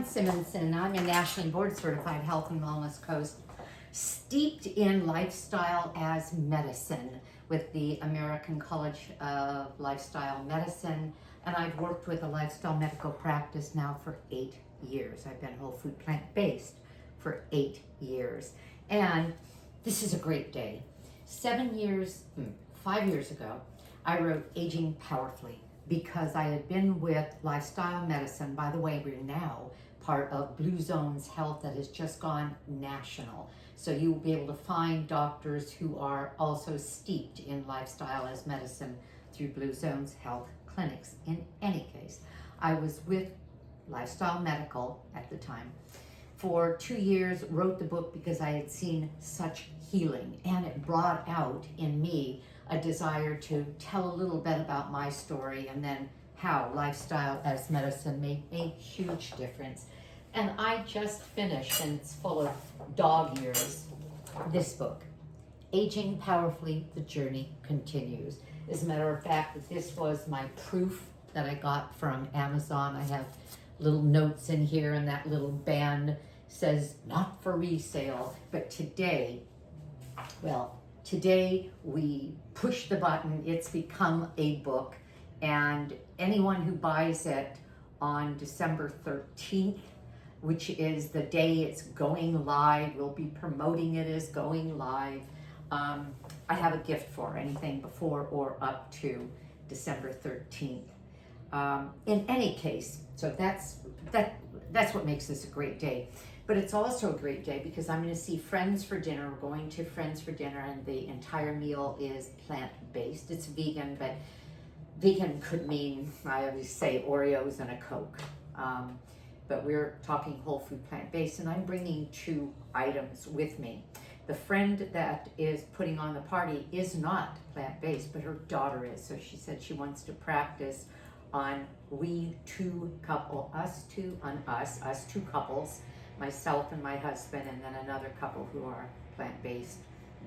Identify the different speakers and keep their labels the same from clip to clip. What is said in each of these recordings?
Speaker 1: Simonsen. I'm a nationally board certified health and wellness coach, steeped in lifestyle as medicine with the American College of Lifestyle Medicine. And I've worked with a lifestyle medical practice now for 8 years. I've been whole food plant-based for 8 years. And this is a great day. 5 years ago, I wrote Aging Powerfully because I had been with lifestyle medicine. By the way, we're now part of Blue Zone's Health that has just gone national. So you will be able to find doctors who are also steeped in lifestyle as medicine through Blue Zone's Health clinics. In any case, I was with Lifestyle Medical at the time for 2 years, wrote the book because I had seen such healing, and it brought out in me a desire to tell a little bit about my story and then how lifestyle as medicine made a huge difference. And I just finished, and it's full of dog ears, this book, Aging Powerfully, The Journey Continues. As a matter of fact, this was my proof that I got from Amazon. I have little notes in here, and that little band says not for resale. But today we push the button. It's become a book, and anyone who buys it on December 13th, which is the day it's going live, we'll be promoting it as going live. I have a gift for anything before or up to December 13th. In any case, so that's what makes this a great day. But it's also a great day because I'm going to see friends for dinner. We're going to friends for dinner, and the entire meal is plant-based. It's vegan, but vegan could mean, I always say, Oreos and a Coke. But we're talking whole food plant-based, and I'm bringing 2 items with me. The friend that is putting on the party is not plant-based, but her daughter is. So she said she wants to practice on us two couples, myself and my husband, and then another couple who are plant-based,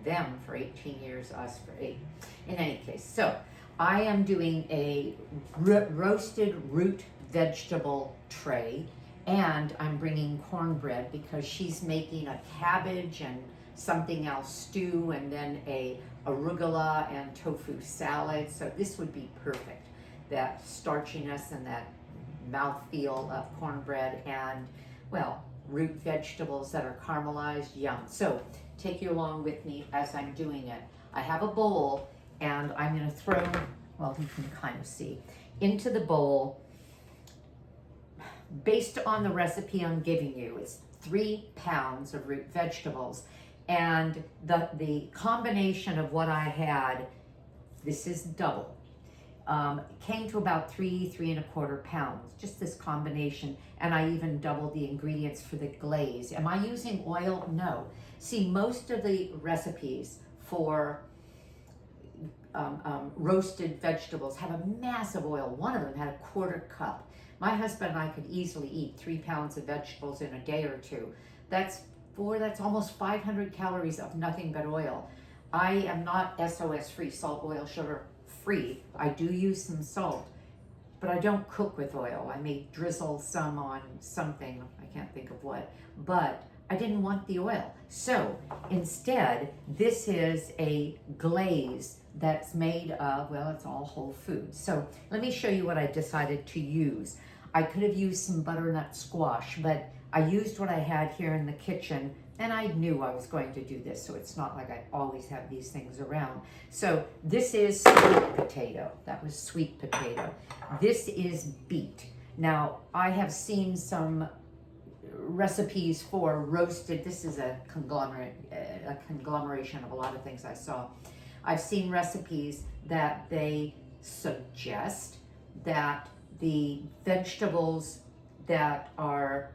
Speaker 1: them for 18 years, us for 8. In any case, so I am doing a roasted root vegetable tray, and I'm bringing cornbread because she's making a cabbage and something else stew, and then a arugula and tofu salad. So this would be perfect, that starchiness and that mouthfeel of cornbread and, well, root vegetables that are caramelized, yum. So take you along with me as I'm doing it. I have a bowl, and I'm going to throw, well, you can kind of see, into the bowl, based on the recipe I'm giving you, it's 3 pounds of root vegetables. And the combination of what I had, this is double, came to about 3.25 pounds, just this combination. And I even doubled the ingredients for the glaze. Am I using oil? No. See, most of the recipes for roasted vegetables have a massive oil. One of them had a 1/4 cup. My husband and I could easily eat 3 pounds of vegetables in a day or two. That's almost 500 calories of nothing but oil. I am not SOS free, salt, oil, sugar free. I do use some salt, but I don't cook with oil. I may drizzle some on something, I can't think of what, but I didn't want the oil. So instead, this is a glaze that's made of, well, it's all whole food. So let me show you what I decided to use. I could have used some butternut squash, but I used what I had here in the kitchen, and I knew I was going to do this, so it's not like I always have these things around. So this is sweet potato. That was sweet potato. This is beet. Now, I have seen some recipes for roasted. This is a conglomeration of a lot of things I saw. I've seen recipes that they suggest that the vegetables that are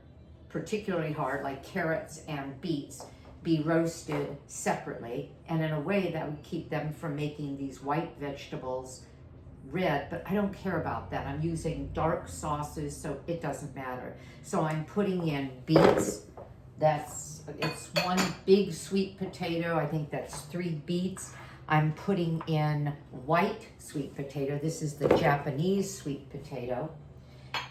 Speaker 1: particularly hard, like carrots and beets, be roasted separately, and in a way that would keep them from making these white vegetables red, but I don't care about that. I'm using dark sauces, so it doesn't matter. So I'm putting in beets. It's 1 big sweet potato. I think that's 3 beets. I'm putting in white sweet potato. This is the Japanese sweet potato.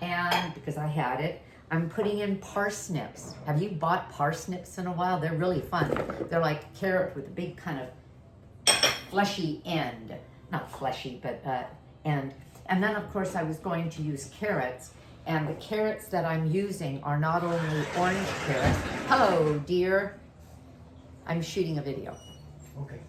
Speaker 1: And because I had it, I'm putting in parsnips. Have you bought parsnips in a while? They're really fun. They're like carrot with a big kind of fleshy end. Not fleshy, but end. And then of course I was going to use carrots, and the carrots that I'm using are not only orange carrots. Hello, dear. I'm shooting a video.
Speaker 2: Okay.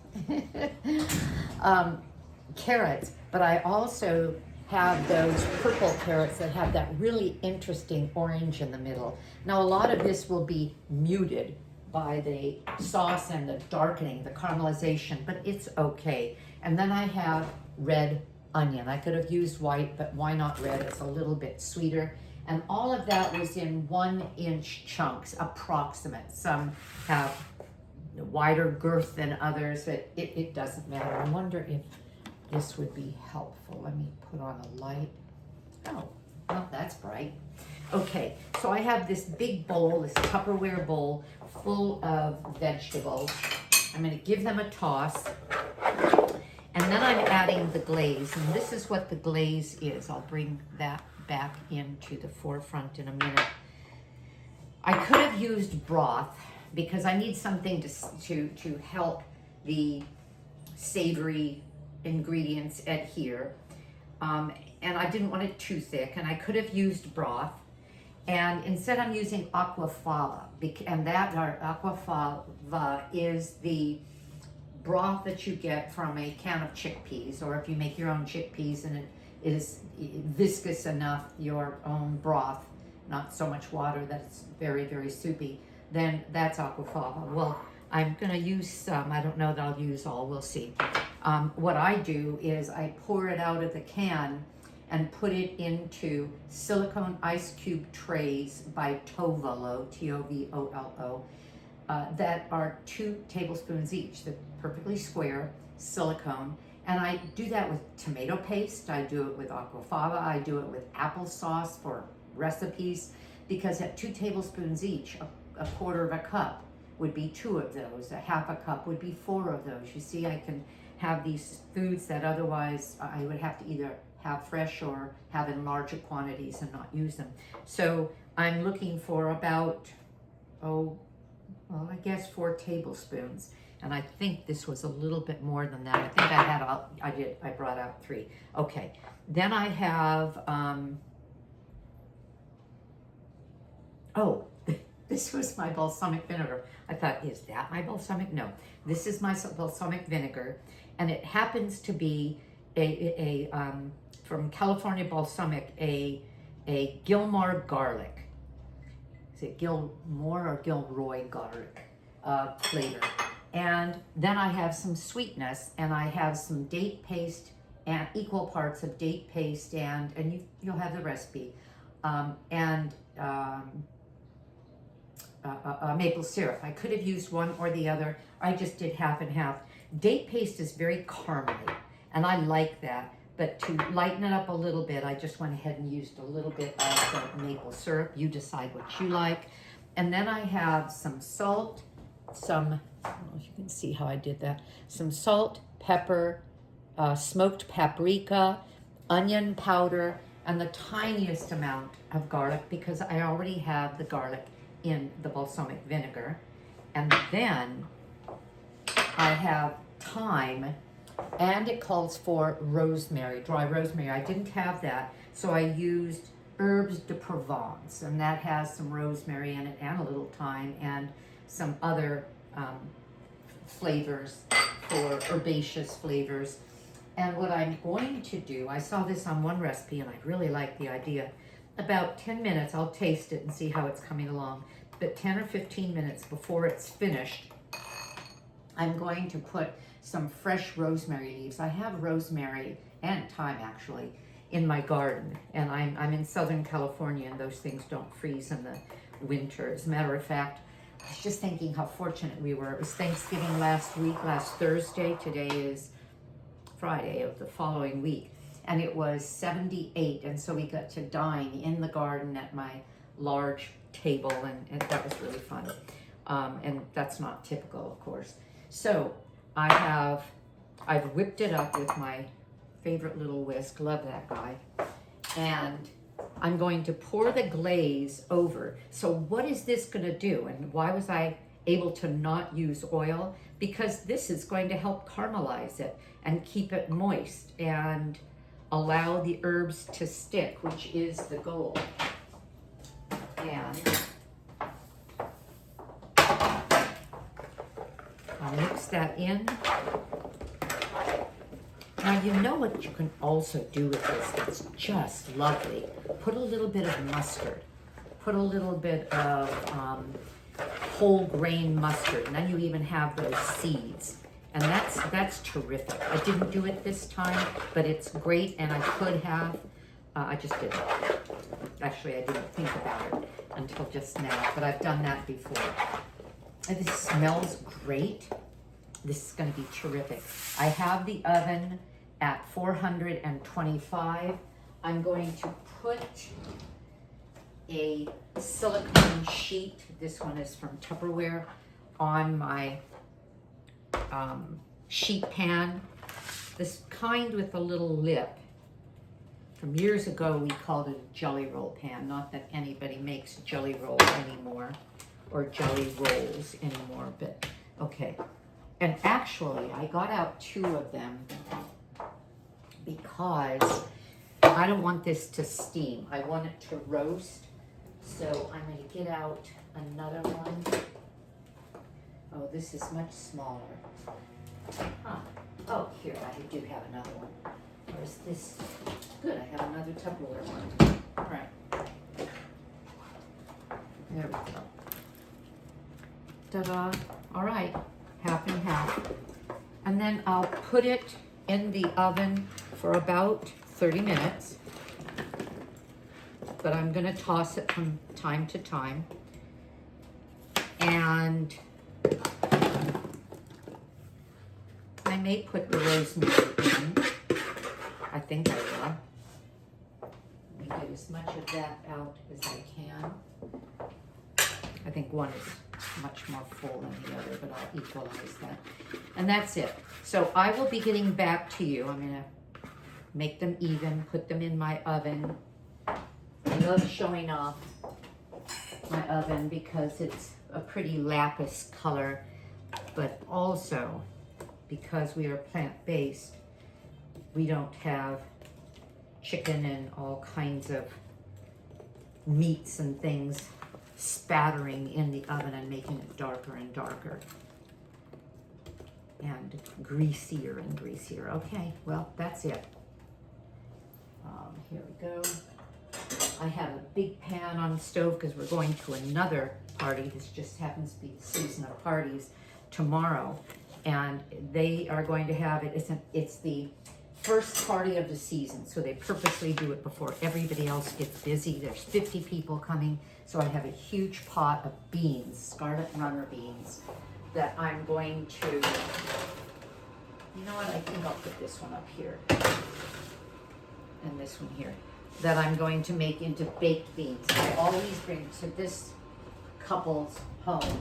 Speaker 1: Carrots, but I also have those purple carrots that have that really interesting orange in the middle. Now a lot of this will be muted by the sauce and the darkening, the caramelization, but it's okay. And then I have red onion. I could have used white, but why not red? It's a little bit sweeter. And all of that was in 1-inch chunks, approximate. Some have wider girth than others, but it doesn't matter. I wonder if this would be helpful. Let me put on a light. Oh, well, that's bright. Okay, so I have this big bowl, this Tupperware bowl full of vegetables. I'm going to give them a toss. And then I'm adding the glaze, and this is what the glaze is. I'll bring that back into the forefront in a minute. I could have used broth because I need something to help the savory ingredients adhere. And I didn't want it too thick, and I could have used broth. And instead I'm using aquafaba, and that aquafaba is the broth that you get from a can of chickpeas, or if you make your own chickpeas and it is viscous enough, your own broth, not so much water that it's very, very soupy, then that's aquafaba. Well, I'm gonna use some. I don't know that I'll use all, we'll see. What I do is I pour it out of the can and put it into silicone ice cube trays by Tovolo, T-O-V-O-L-O, that are 2 tablespoons each. They're perfectly square, silicone. And I do that with tomato paste, I do it with aquafaba, I do it with applesauce for recipes, because at 2 tablespoons each, a quarter of a cup would be 2 of those, a half a cup would be 4 of those. You see, I can have these foods that otherwise I would have to either have fresh or have in larger quantities and not use them. So I'm looking for about, I guess 4 tablespoons. And I think this was a little bit more than that. I think I brought out 3. Okay, then I have, this was my balsamic vinegar. I thought, is that my balsamic? No, this is my balsamic vinegar. And it happens to be from California Balsamic, a Gilmore garlic. Is it Gilmore or Gilroy garlic flavor? And then I have some sweetness, and I have some date paste and equal parts of date paste and you'll have the recipe, maple syrup. I could have used one or the other. I just did half and half. Date paste is very caramely, and I like that. But to lighten it up a little bit, I just went ahead and used a little bit of the maple syrup. You decide what you like. And then I have some salt, I don't know if you can see how I did that. Some salt, pepper, smoked paprika, onion powder, and the tiniest amount of garlic, because I already have the garlic in the balsamic vinegar. And then I have thyme, and it calls for rosemary, dry rosemary. I didn't have that, so I used herbes de Provence, and that has some rosemary in it and a little thyme and some other flavors for herbaceous flavors. And what I'm going to do, I saw this on one recipe and I really like the idea. About 10 minutes, I'll taste it and see how it's coming along, but 10 or 15 minutes before it's finished, I'm going to put some fresh rosemary leaves. I have rosemary and thyme actually in my garden, and I'm in Southern California, and those things don't freeze in the winter. As a matter of fact, I was just thinking how fortunate we were. It was Thanksgiving last Thursday. Today is Friday of the following week, and it was 78, and so we got to dine in the garden at my large table, and that was really fun. And that's not typical, of course. So I've whipped it up with my favorite little whisk, love that guy, and I'm going to pour the glaze over. So what is this going to do? And why was I able to not use oil? Because this is going to help caramelize it and keep it moist and allow the herbs to stick, which is the goal. And I'll mix that in. Now you know what you can also do with this that's just lovely. Put a little bit of mustard. Put a little bit of whole grain mustard, and then you even have those seeds. And that's terrific. I didn't do it this time, but it's great, and I could have. I just didn't. Actually, I didn't think about it until just now, but I've done that before. And this smells great. This is going to be terrific. I have the oven at 425. I'm going to put a silicone sheet, this one is from Tupperware, on my sheet pan. This kind with a little lip. From years ago, we called it a jelly roll pan. Not that anybody makes jelly rolls anymore, or jelly rolls anymore, but okay. And actually, I got out 2 of them because I don't want this to steam. I want it to roast. So I'm going to get out another one. Oh, this is much smaller. Huh. Oh, here, I do have another one. Or is this? Good, I have another Tupperware one. All right. There we go. Ta-da. All right, half and half. And then I'll put it in the oven for about 30 minutes. But I'm gonna toss it from time to time. And I may put the rosemary in. I think I will. Let me get as much of that out as I can. I think one is much more full than the other, but I'll equalize that. And that's it. So I will be getting back to you. I'm gonna make them even, put them in my oven. I love showing off my oven because it's a pretty lapis color, but also because we are plant-based, we don't have chicken and all kinds of meats and things spattering in the oven and making it darker and darker and greasier and greasier. Okay, well, that's it. Here we go. I have a big pan on the stove because we're going to another party. This just happens to be the season of parties tomorrow. And they are going to have it. It's the first party of the season. So they purposely do it before everybody else gets busy. There's 50 people coming. So I have a huge pot of beans, scarlet runner beans, that I'm going to, you know what, I think I'll put this one up here. And this one here, that I'm going to make into baked beans. I always bring to this couple's home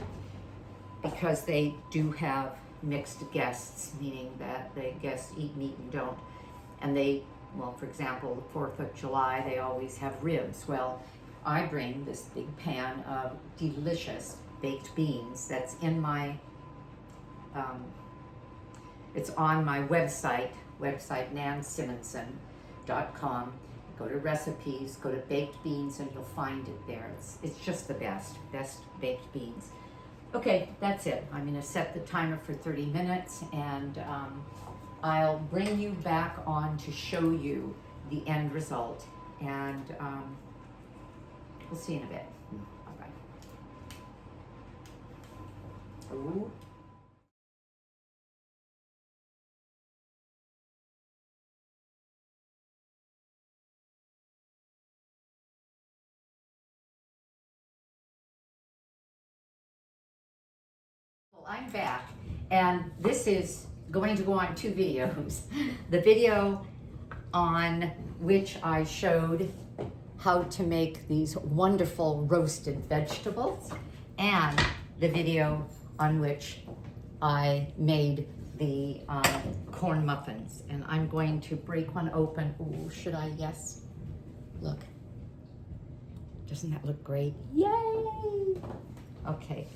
Speaker 1: because they do have mixed guests, meaning that the guests eat meat and don't. And they, well, for example, the 4th of July, they always have ribs. Well, I bring this big pan of delicious baked beans that's in my, it's on my website Simonsen.com. Go to recipes, go to baked beans, and you'll find it there. It's just the best baked beans. Okay, that's it. I'm gonna set the timer for 30 minutes and I'll bring you back on to show you the end result. And we'll see you in a bit. Bye-bye. Ooh. I'm back, and this is going to go on 2 videos. The video on which I showed how to make these wonderful roasted vegetables, and the video on which I made the corn muffins. And I'm going to break one open. Ooh, should I? Yes. Look. Doesn't that look great? Yay! Okay,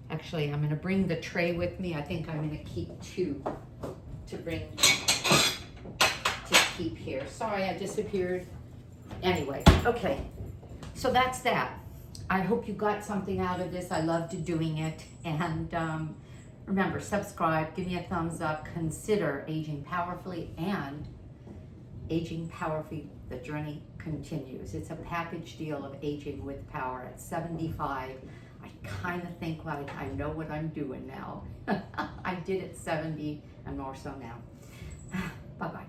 Speaker 1: actually I'm gonna bring the tray with me. I think I'm gonna keep two to keep here. Sorry, I disappeared. Anyway, okay, so that's that. I hope you got something out of this. I loved doing it. And remember, subscribe, give me a thumbs up, consider aging powerfully, and aging powerfully, the journey continues. It's a package deal of aging with power. At 75, I kind of think like I know what I'm doing now. I did at 70 and more so now. Bye-bye.